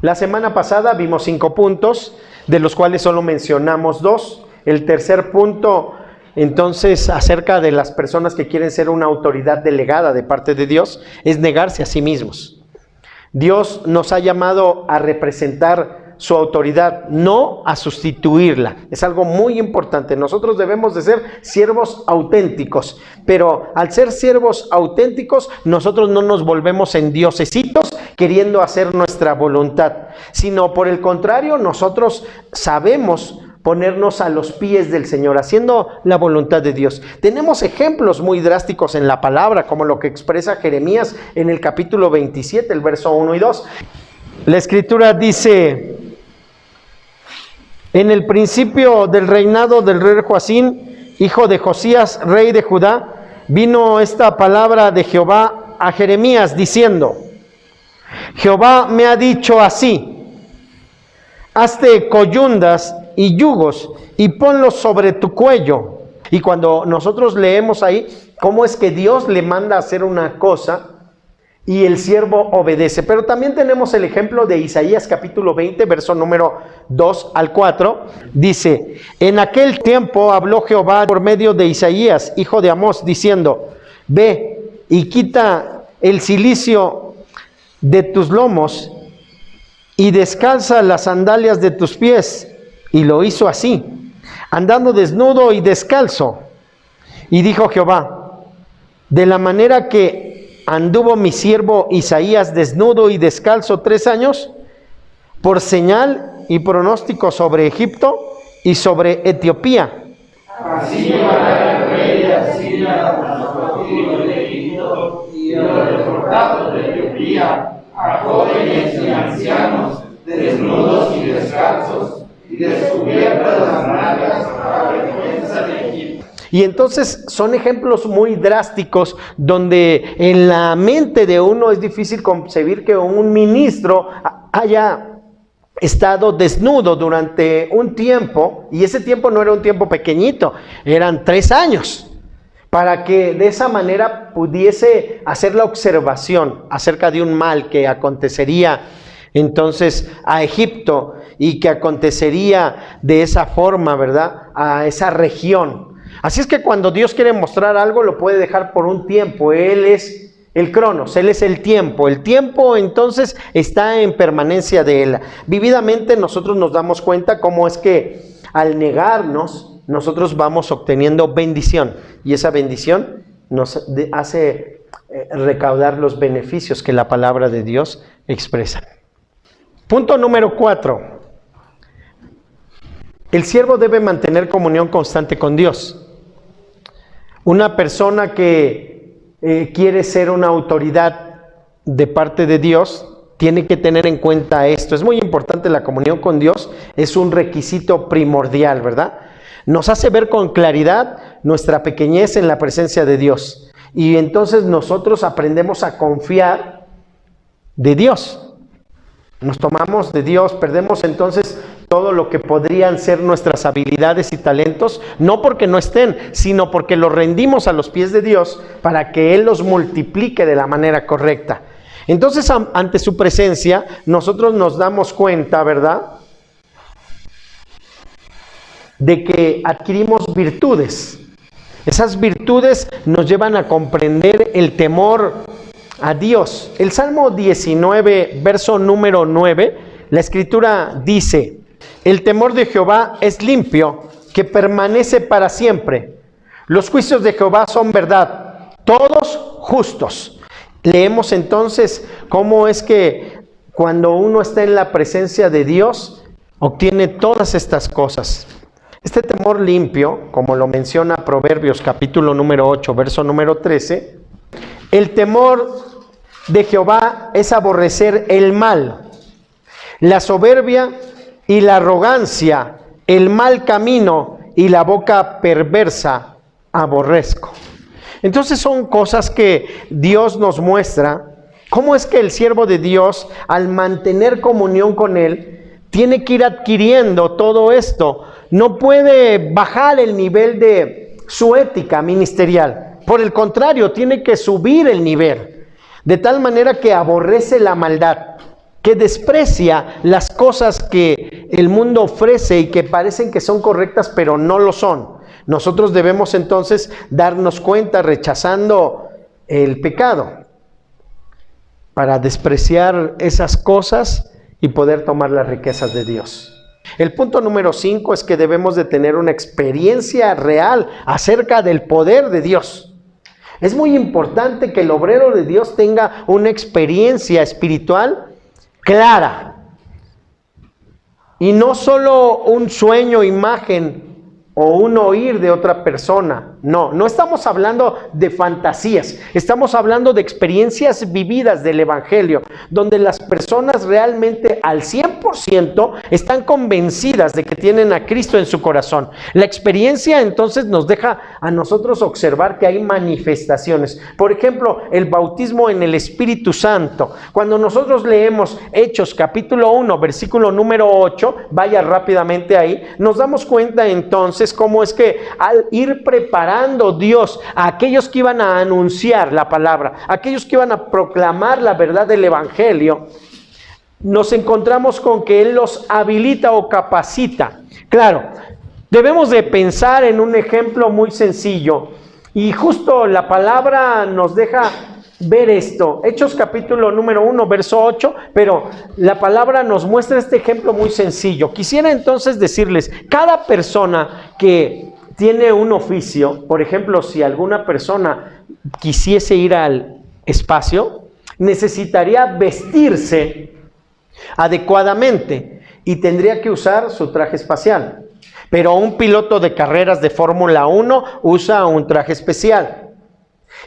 La semana pasada vimos 5 puntos, de los cuales solo mencionamos 2. El tercer punto, entonces, acerca de las personas que quieren ser una autoridad delegada de parte de Dios, es negarse a sí mismos. Dios nos ha llamado a representar su autoridad, no a sustituirla. Es algo muy importante. Nosotros debemos de ser siervos auténticos, pero al ser siervos auténticos, nosotros no nos volvemos endiosecitos queriendo hacer nuestra voluntad, sino por el contrario, nosotros sabemos ponernos a los pies del Señor, haciendo la voluntad de Dios. Tenemos ejemplos muy drásticos en la palabra, como lo que expresa Jeremías en el capítulo 27, el verso 1 y 2. La Escritura dice: en el principio del reinado del rey Joacín, hijo de Josías, rey de Judá, vino esta palabra de Jehová a Jeremías diciendo: Jehová me ha dicho así: hazte coyundas y yugos y ponlos sobre tu cuello. Y cuando nosotros leemos ahí cómo es que Dios le manda a hacer una cosa y el siervo obedece. Pero también tenemos el ejemplo de Isaías capítulo 20, verso número 2 al 4. Dice: en aquel tiempo habló Jehová por medio de Isaías, hijo de Amós, diciendo: ve y quita el cilicio de tus lomos y descalza las sandalias de tus pies. Y lo hizo así, andando desnudo y descalzo. Y dijo Jehová: de la manera que anduvo mi siervo Isaías desnudo y descalzo 3 años, por señal y pronóstico sobre Egipto y sobre Etiopía. Así llevará el rey de Asiria a los cautivos de Egipto y a los deportados de Etiopía, a jóvenes y ancianos, desnudos y descalzos, y descubiertas las nalgas a vergüenza de Egipto. Y entonces son ejemplos muy drásticos donde en la mente de uno es difícil concebir que un ministro haya estado desnudo durante un tiempo, y ese tiempo no era un tiempo pequeñito, eran 3 años, para que de esa manera pudiese hacer la observación acerca de un mal que acontecería entonces a Egipto y que acontecería de esa forma, ¿verdad?, a esa región. Así es que cuando Dios quiere mostrar algo, lo puede dejar por un tiempo. Él es el cronos, Él es el tiempo. El tiempo entonces está en permanencia de Él. Vividamente nosotros nos damos cuenta cómo es que al negarnos, nosotros vamos obteniendo bendición. Y esa bendición nos hace recaudar los beneficios que la palabra de Dios expresa. Punto número 4. El siervo debe mantener comunión constante con Dios. Una persona que quiere ser una autoridad de parte de Dios tiene que tener en cuenta esto. Es muy importante, la comunión con Dios es un requisito primordial, ¿verdad? Nos hace ver con claridad nuestra pequeñez en la presencia de Dios. Y entonces nosotros aprendemos a confiar de Dios. Nos tomamos de Dios, perdemos entonces todo lo que podrían ser nuestras habilidades y talentos, no porque no estén, sino porque los rendimos a los pies de Dios para que Él los multiplique de la manera correcta. Entonces, ante su presencia, nosotros nos damos cuenta, ¿verdad?, de que adquirimos virtudes. Esas virtudes nos llevan a comprender el temor a Dios. El Salmo 19, verso número 9, la Escritura dice: el temor de Jehová es limpio, que permanece para siempre. Los juicios de Jehová son verdad, todos justos. Leemos entonces cómo es que cuando uno está en la presencia de Dios, obtiene todas estas cosas. Este temor limpio, como lo menciona Proverbios capítulo número 8, verso número 13, el temor de Jehová es aborrecer el mal, la soberbia y la arrogancia, el mal camino y la boca perversa aborrezco. Entonces son cosas que Dios nos muestra. ¿Cómo es que el siervo de Dios, al mantener comunión con Él, tiene que ir adquiriendo todo esto. No puede bajar el nivel de su ética ministerial. Por el contrario, tiene que subir el nivel. De tal manera que aborrece la maldad, que desprecia las cosas que el mundo ofrece y que parecen que son correctas, pero no lo son. Nosotros debemos entonces darnos cuenta, rechazando el pecado, para despreciar esas cosas y poder tomar las riquezas de Dios. El punto número 5 es que debemos de tener una experiencia real acerca del poder de Dios. Es muy importante que el obrero de Dios tenga una experiencia espiritual clara y no solo un sueño, imagen o un oír de otra persona. No estamos hablando de fantasías, estamos hablando de experiencias vividas del Evangelio, donde las personas realmente al 100% están convencidas de que tienen a Cristo en su corazón. La experiencia entonces nos deja a nosotros observar que hay manifestaciones. Por ejemplo, el bautismo en el Espíritu Santo. Cuando nosotros leemos Hechos capítulo 1, versículo número 8, vaya rápidamente ahí, nos damos cuenta entonces cómo es que al ir preparando Dios a aquellos que iban a anunciar la palabra, aquellos que iban a proclamar la verdad del Evangelio, nos encontramos con que Él los habilita o capacita. Claro, debemos de pensar en un ejemplo muy sencillo y justo la palabra nos deja ver esto. Hechos capítulo número 1, verso 8, pero la palabra nos muestra este ejemplo muy sencillo. Quisiera entonces decirles, cada persona que tiene un oficio, por ejemplo, si alguna persona quisiese ir al espacio, necesitaría vestirse adecuadamente y tendría que usar su traje espacial. Pero un piloto de carreras de Fórmula 1 usa un traje especial.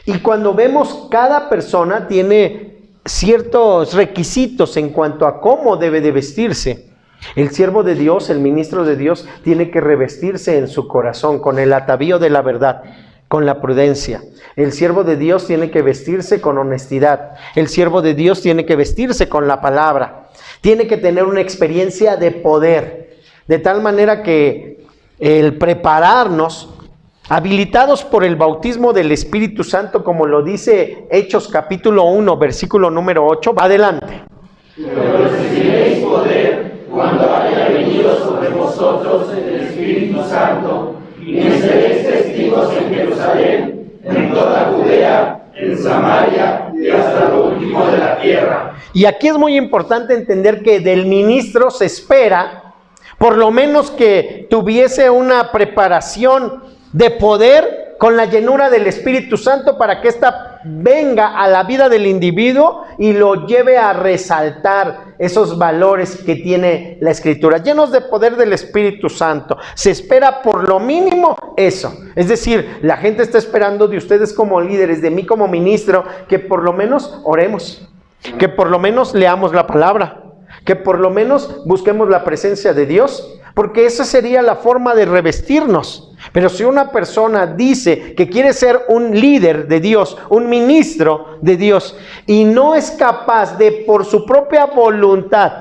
Y cuando vemos, cada persona tiene ciertos requisitos en cuanto a cómo debe de vestirse. El siervo de Dios, el ministro de Dios, tiene que revestirse en su corazón con el atavío de la verdad, con la prudencia. El siervo de Dios tiene que vestirse con honestidad. El siervo de Dios tiene que vestirse con la palabra. Tiene que tener una experiencia de poder, de tal manera que el prepararnos, habilitados por el bautismo del Espíritu Santo, como lo dice Hechos capítulo 1, versículo número 8, va adelante. Pero recibiréis poder cuando haya venido sobre vosotros el Espíritu Santo, y me seréis testigos en Jerusalén, en toda Judea, en Samaria y hasta lo último de la tierra. Y aquí es muy importante entender que del ministro se espera, por lo menos, que tuviese una preparación de poder con la llenura del Espíritu Santo, para que ésta venga a la vida del individuo y lo lleve a resaltar esos valores que tiene la Escritura. Llenos de poder del Espíritu Santo. Se espera por lo mínimo eso. Es decir, la gente está esperando de ustedes como líderes, de mí como ministro, que por lo menos oremos, que por lo menos leamos la palabra, que por lo menos busquemos la presencia de Dios, porque esa sería la forma de revestirnos. Pero si una persona dice que quiere ser un líder de Dios, un ministro de Dios, y no es capaz de, por su propia voluntad,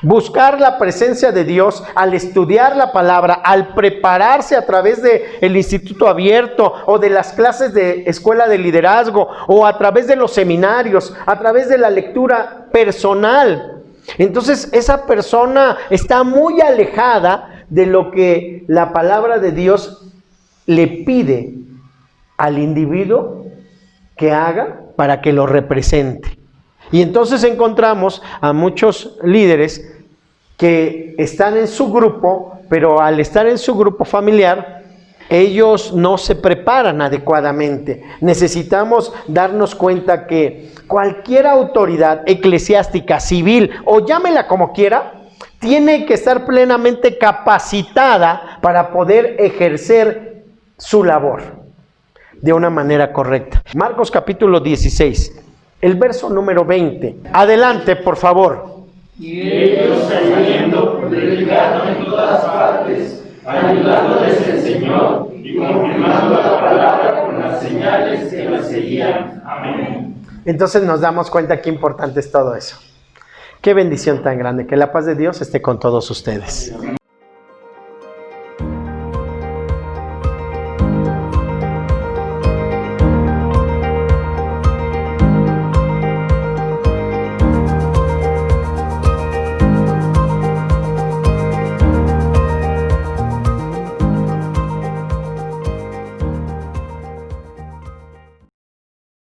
buscar la presencia de Dios, al estudiar la palabra, al prepararse a través del Instituto Abierto o de las clases de escuela de liderazgo o a través de los seminarios, a través de la lectura personal, entonces esa persona está muy alejada de lo que la palabra de Dios le pide al individuo que haga para que lo represente. Y entonces encontramos a muchos líderes que están en su grupo, pero al estar en su grupo familiar, ellos no se preparan adecuadamente. Necesitamos darnos cuenta que cualquier autoridad eclesiástica, civil o llámela como quiera, tiene que estar plenamente capacitada para poder ejercer su labor de una manera correcta. Marcos capítulo 16, el verso número 20. Adelante, por favor. Y ellos saliendo, predicaron en todas partes, ayudándoles el Señor y confirmando la palabra con las señales que la seguían. Amén. Entonces nos damos cuenta qué importante es todo eso. Qué bendición tan grande. Que la paz de Dios esté con todos ustedes.